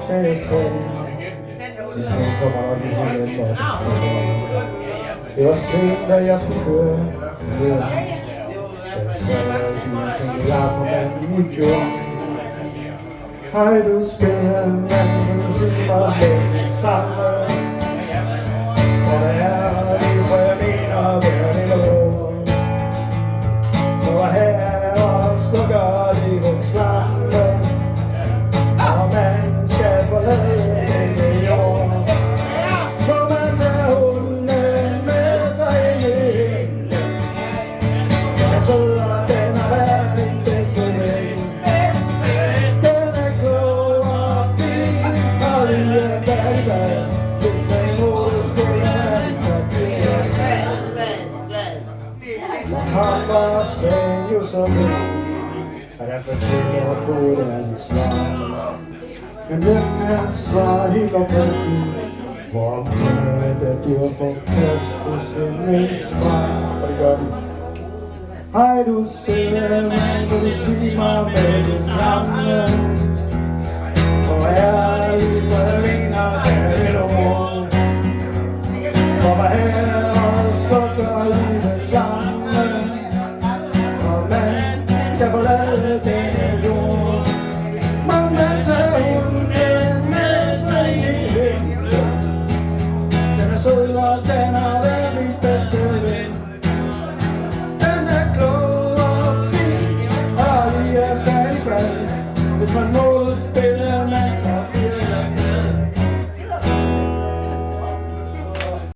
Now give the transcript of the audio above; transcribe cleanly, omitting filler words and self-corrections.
jeg sagde, nu kommer der lige hjem, det var sent, da jeg skulle køre hjem. Jeg sad i bilen, som jeg på manden i gjorde. Hej, du spiller mand, du filmer med det samme. Og det er lige for jeg mener, hvad det lov. Og her og slukker livets flamme. Og man skal forlade denne jord. Må man tage hunden med sig ind i himlen. Den er sød og den har været min bedste ven. Den er klog og fin og lige er bad. Hvis man må spille man så bliver han var sagen jo så lidt, og der fortæller at få det andet svar. Men den her svar helt oprigtigt, hvor omkring der dør for plads hos en svar. Og det gør den. Hej, du spiller, man, kan du sige mig med det samme? Og ærligt, for jeg mener, hvad det ord. Kommer her og slukker livets flamme. Og man skal forlade denne jord. Må man tage hunden med sig i himlen. Den er sød og den har været min bedste ven. Den er klog og fin og lige er færdig. Hvis man må spille, man så